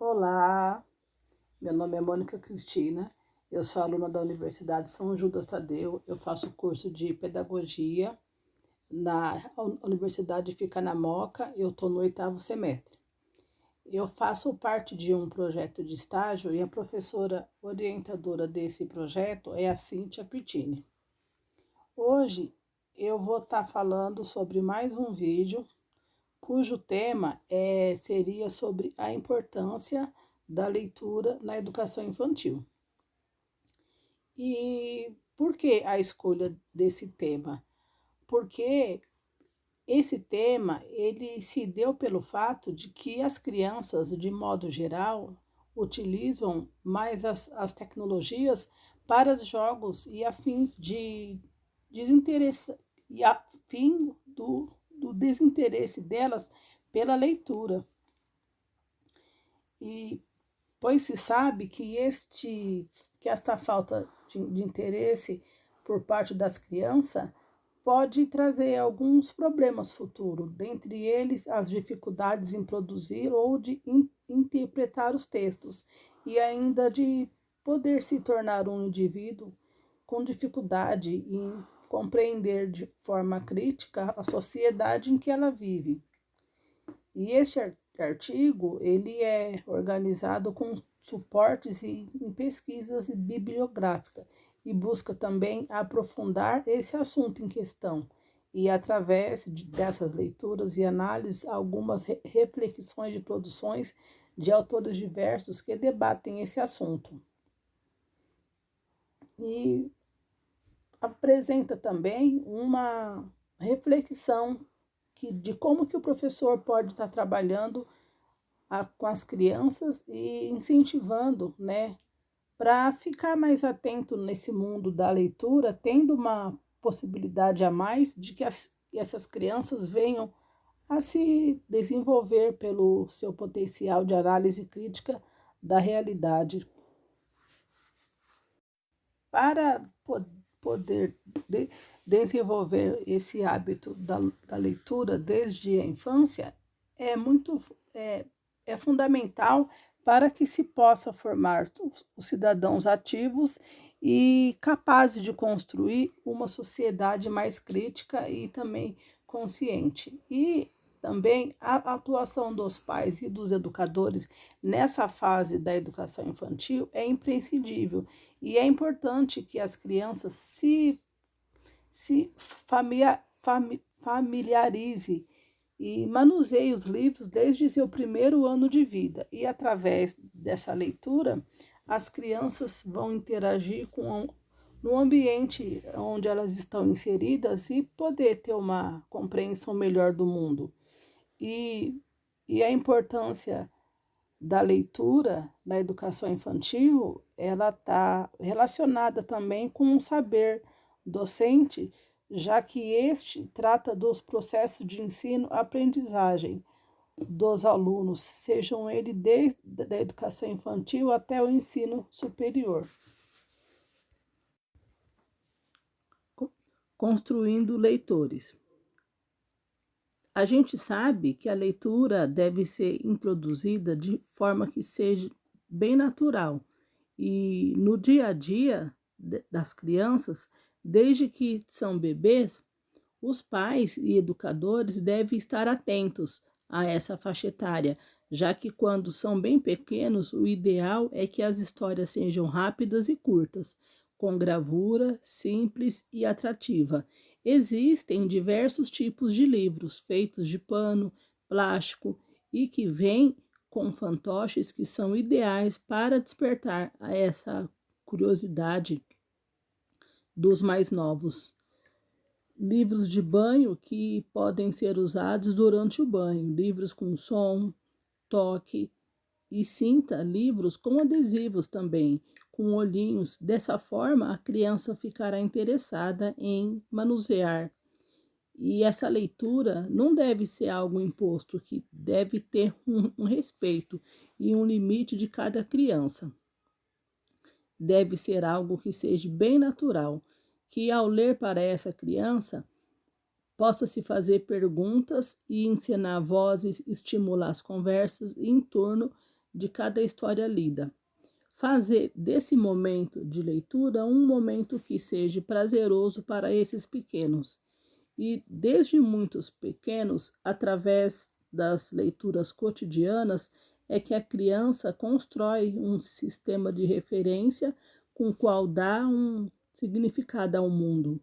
Olá, meu nome é Mônica Cristina, eu sou aluna da Universidade São Judas Tadeu, eu faço curso de Pedagogia, a universidade fica na Moca, eu estou no 8º semestre. Eu faço parte de um projeto de estágio e a professora orientadora desse projeto é a Cíntia Pittini. Hoje eu vou estar falando sobre mais um vídeo cujo tema seria sobre a importância da leitura na educação infantil. E por que a escolha desse tema? Porque esse tema ele se deu pelo fato de que as crianças, de modo geral, utilizam mais as tecnologias para os jogos e afins de desinteresse e a fim do desinteresse delas pela leitura. E pois se sabe que esta falta de interesse por parte das crianças pode trazer alguns problemas futuros, dentre eles as dificuldades em produzir ou de interpretar os textos e ainda de poder se tornar um indivíduo com dificuldade em compreender de forma crítica a sociedade em que ela vive. E este artigo ele é organizado com suportes em pesquisas bibliográficas e busca também aprofundar esse assunto em questão e, através dessas leituras e análises, algumas reflexões de produções de autores diversos que debatem esse assunto. E apresenta também uma reflexão de como que o professor pode estar trabalhando com as crianças e incentivando, né, para ficar mais atento nesse mundo da leitura, tendo uma possibilidade a mais de que essas crianças venham a se desenvolver pelo seu potencial de análise crítica da realidade. Para poder desenvolver esse hábito da leitura desde a infância é fundamental para que se possa formar os cidadãos ativos e capazes de construir uma sociedade mais crítica e também consciente. E também a atuação dos pais e dos educadores nessa fase da educação infantil é imprescindível e é importante que as crianças se familiarize e manuseie os livros desde seu primeiro ano de vida. E através dessa leitura, as crianças vão interagir no ambiente onde elas estão inseridas e poder ter uma compreensão melhor do mundo. E a importância da leitura na educação infantil, ela está relacionada também com um saber docente, já que este trata dos processos de ensino-aprendizagem dos alunos, sejam eles desde a educação infantil até o ensino superior. Construindo leitores. A gente sabe que a leitura deve ser introduzida de forma que seja bem natural e no dia a dia das crianças, desde que são bebês, os pais e educadores devem estar atentos a essa faixa etária, já que quando são bem pequenos, o ideal é que as histórias sejam rápidas e curtas, com gravura, simples e atrativa. Existem diversos tipos de livros feitos de pano, plástico e que vêm com fantoches que são ideais para despertar essa curiosidade dos mais novos. Livros de banho que podem ser usados durante o banho, livros com som, toque e cinta, livros com adesivos também, com olhinhos. Dessa forma, a criança ficará interessada em manusear. E essa leitura não deve ser algo imposto, que deve ter um respeito e um limite de cada criança. Deve ser algo que seja bem natural, que ao ler para essa criança, possa se fazer perguntas e ensinar vozes, estimular as conversas em torno de cada história lida. Fazer desse momento de leitura um momento que seja prazeroso para esses pequenos. E desde muitos pequenos, através das leituras cotidianas, é que a criança constrói um sistema de referência com o qual dá um significado ao mundo.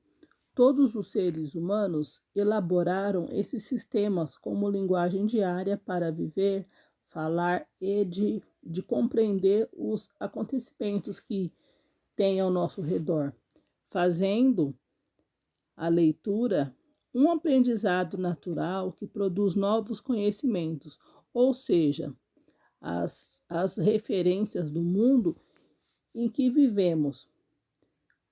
Todos os seres humanos elaboraram esses sistemas como linguagem diária para viver, falar e de compreender os acontecimentos que tem ao nosso redor, fazendo a leitura um aprendizado natural que produz novos conhecimentos, ou seja, as referências do mundo em que vivemos.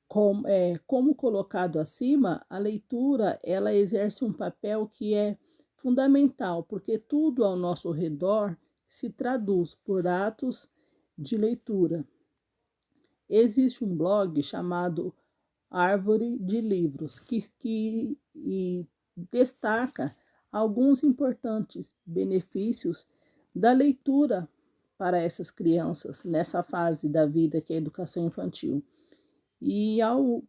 Como colocado acima, a leitura ela exerce um papel que é fundamental, porque tudo ao nosso redor se traduz por atos de leitura. Existe um blog chamado Árvore de Livros, que destaca alguns importantes benefícios da leitura para essas crianças nessa fase da vida que é a educação infantil. E ao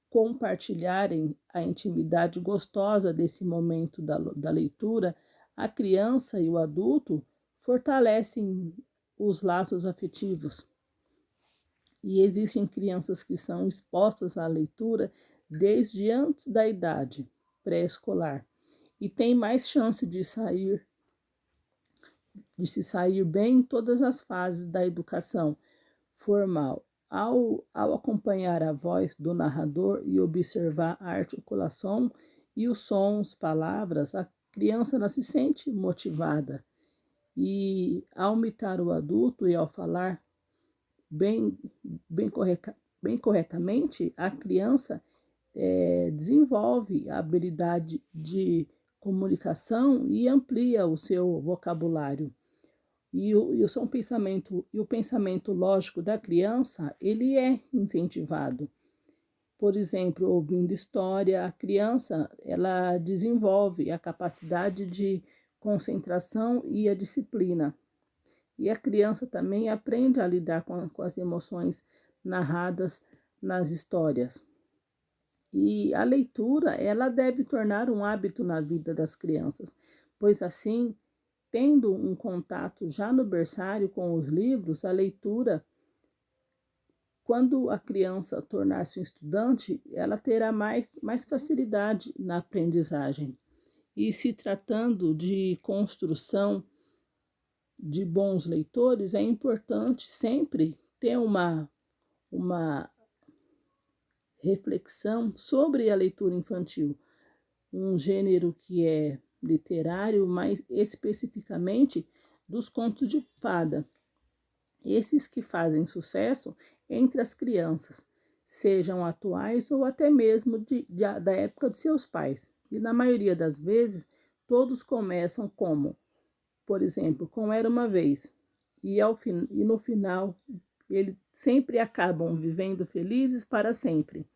compartilharem a intimidade gostosa desse momento da leitura, a criança e o adulto fortalecem os laços afetivos. E existem crianças que são expostas à leitura desde antes da idade pré-escolar e têm mais chance de se sair bem em todas as fases da educação formal. Ao acompanhar a voz do narrador e observar a articulação e os sons, palavras, a criança ela se sente motivada. E ao imitar o adulto e ao falar bem corretamente, a criança desenvolve a habilidade de comunicação e amplia o seu vocabulário. E o pensamento lógico da criança, ele é incentivado. Por exemplo, ouvindo história, a criança ela desenvolve a capacidade de concentração e a disciplina. E a criança também aprende a lidar com as emoções narradas nas histórias. E a leitura, ela deve tornar um hábito na vida das crianças, pois assim, tendo um contato já no berçário com os livros, a leitura, quando a criança tornar-se um estudante, ela terá mais facilidade na aprendizagem. E se tratando de construção de bons leitores, é importante sempre ter uma reflexão sobre a leitura infantil, um gênero que é literário, mas especificamente dos contos de fada. Esses que fazem sucesso entre as crianças, sejam atuais ou até mesmo da época de seus pais. E na maioria das vezes, todos começam como, por exemplo, com Era Uma Vez. E no final, eles sempre acabam vivendo felizes para sempre.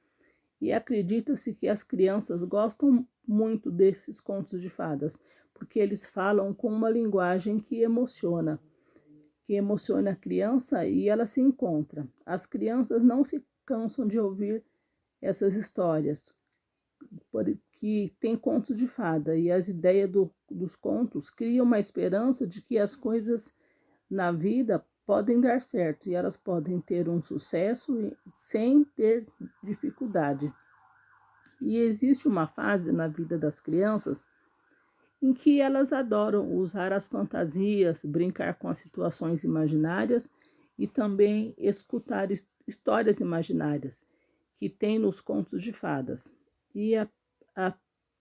E acredita-se que as crianças gostam muito desses contos de fadas, porque eles falam com uma linguagem que emociona a criança e ela se encontra. As crianças não se cansam de ouvir essas histórias, que tem contos de fada, e as ideias dos contos criam uma esperança de que as coisas na vida podem dar certo e elas podem ter um sucesso sem ter dificuldade. E existe uma fase na vida das crianças em que elas adoram usar as fantasias, brincar com as situações imaginárias e também escutar histórias imaginárias que tem nos contos de fadas. E a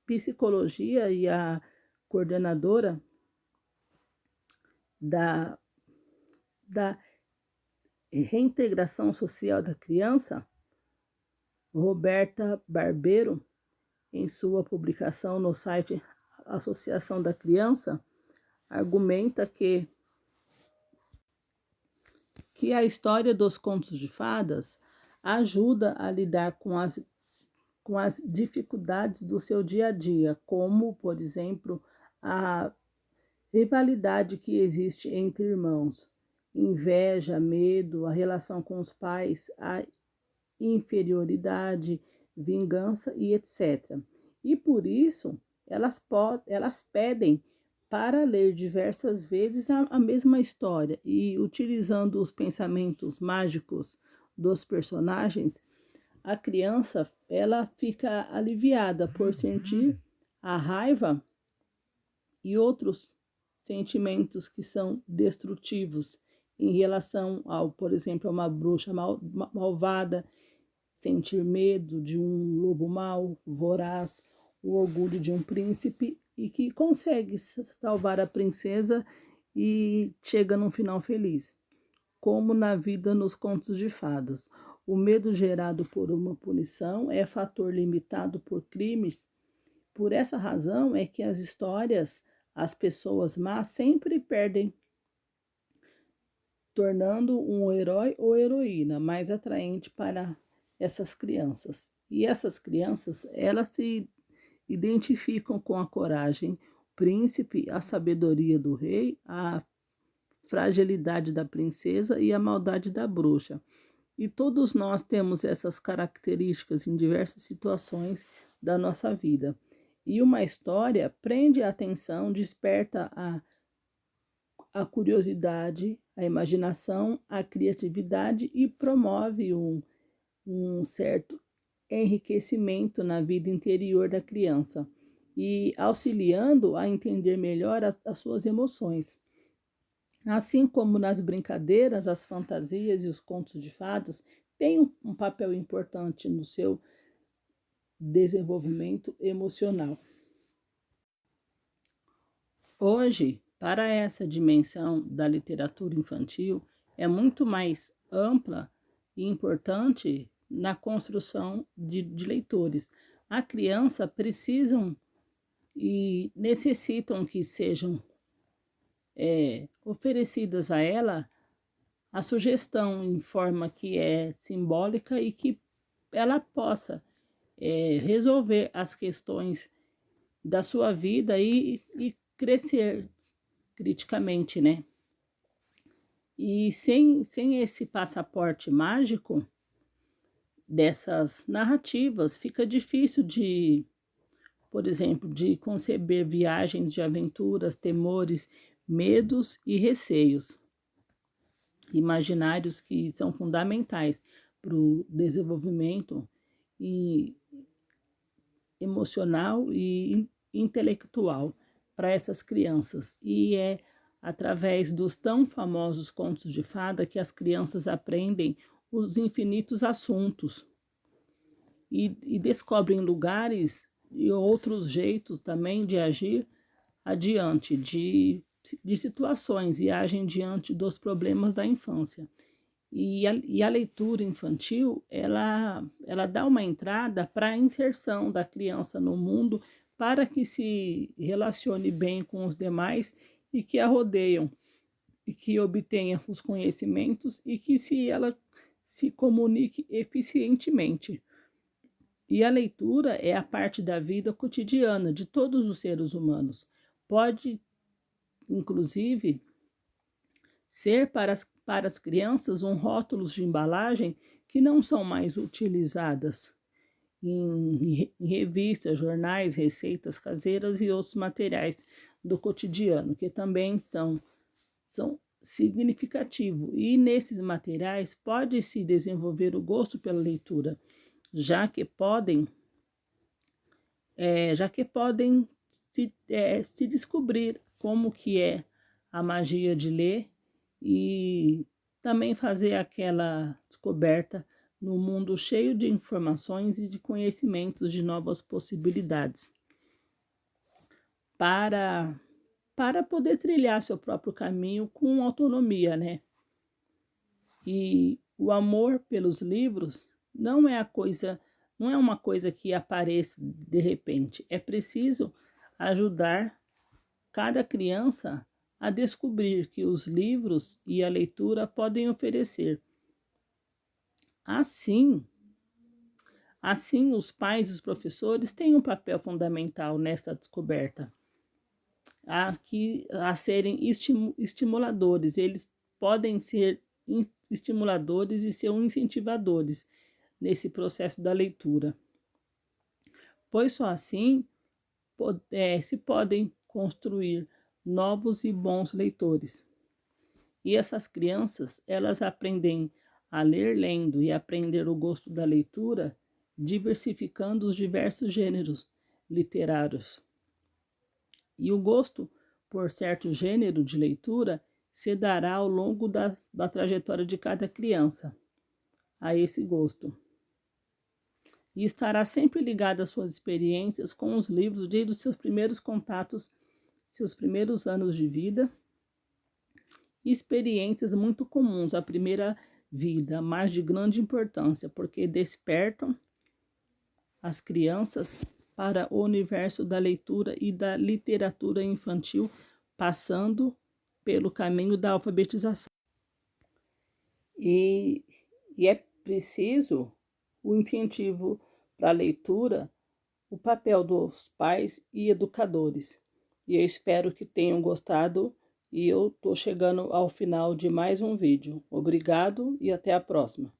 psicologia e a coordenadora da reintegração social da criança, Roberta Barbeiro, em sua publicação no site Associação da Criança, argumenta que a história dos contos de fadas ajuda a lidar com as dificuldades do seu dia a dia, como, por exemplo, a rivalidade que existe entre irmãos, inveja, medo, a relação com os pais, a inferioridade, vingança e etc. E por isso elas pedem para ler diversas vezes a mesma história e utilizando os pensamentos mágicos dos personagens, a criança ela fica aliviada por sentir a raiva e outros sentimentos que são destrutivos em relação ao, por exemplo, a uma bruxa malvada, sentir medo de um lobo mau, voraz, o orgulho de um príncipe e que consegue salvar a princesa e chega num final feliz. Como na vida nos contos de fadas, o medo gerado por uma punição é fator limitado por crimes. Por essa razão é que as histórias, as pessoas más sempre perdem, tornando um herói ou heroína mais atraente para essas crianças. E essas crianças, elas se identificam com a coragem, o príncipe, a sabedoria do rei, a fragilidade da princesa e a maldade da bruxa. E todos nós temos essas características em diversas situações da nossa vida. E uma história prende a atenção, desperta a curiosidade, a imaginação, a criatividade e promove um certo enriquecimento na vida interior da criança e auxiliando a entender melhor as suas emoções. Assim como nas brincadeiras, as fantasias e os contos de fadas têm um papel importante no seu desenvolvimento emocional. Hoje, para essa dimensão da literatura infantil, é muito mais ampla e importante na construção de leitores. A criança precisam e necessitam que sejam oferecidas a ela a sugestão em forma que é simbólica e que ela possa resolver as questões da sua vida e crescer criticamente, né? E sem esse passaporte mágico dessas narrativas, fica difícil de, por exemplo, de conceber viagens de aventuras, temores, medos e receios imaginários que são fundamentais para o desenvolvimento emocional e intelectual para essas crianças. E é através dos tão famosos contos de fada que as crianças aprendem os infinitos assuntos e descobrem lugares e outros jeitos também de agir adiante de situações e agem diante dos problemas da infância. E a leitura infantil, ela dá uma entrada para a inserção da criança no mundo para que se relacione bem com os demais e que a rodeiam, e que obtenha os conhecimentos e que ela se comunique eficientemente. E a leitura é a parte da vida cotidiana de todos os seres humanos. Pode, inclusive, ser para as crianças um rótulo de embalagem que não são mais utilizadas em revistas, jornais, receitas caseiras e outros materiais do cotidiano, que também são significativos. E nesses materiais pode-se desenvolver o gosto pela leitura, já que podem se descobrir como que é a magia de ler e também fazer aquela descoberta no mundo cheio de informações e de conhecimentos de novas possibilidades para poder trilhar seu próprio caminho com autonomia, né? E o amor pelos livros não é uma coisa que apareça de repente. É preciso ajudar cada criança a descobrir que os livros e a leitura podem oferecer. Assim, os pais e os professores têm um papel fundamental nesta descoberta. a serem estimuladores. Eles podem ser estimuladores e ser incentivadores nesse processo da leitura, pois só assim se podem construir novos e bons leitores. E essas crianças, elas aprendem a ler lendo e aprender o gosto da leitura, diversificando os diversos gêneros literários. E o gosto por certo gênero de leitura se dará ao longo da trajetória de cada criança a esse gosto. E estará sempre ligado às suas experiências com os livros desde os seus primeiros contatos, seus primeiros anos de vida. Experiências muito comuns à primeira vida, mas de grande importância, porque despertam as crianças para o universo da leitura e da literatura infantil, passando pelo caminho da alfabetização. E é preciso o incentivo para a leitura, o papel dos pais e educadores. E eu espero que tenham gostado e eu estou chegando ao final de mais um vídeo. Obrigado e até a próxima.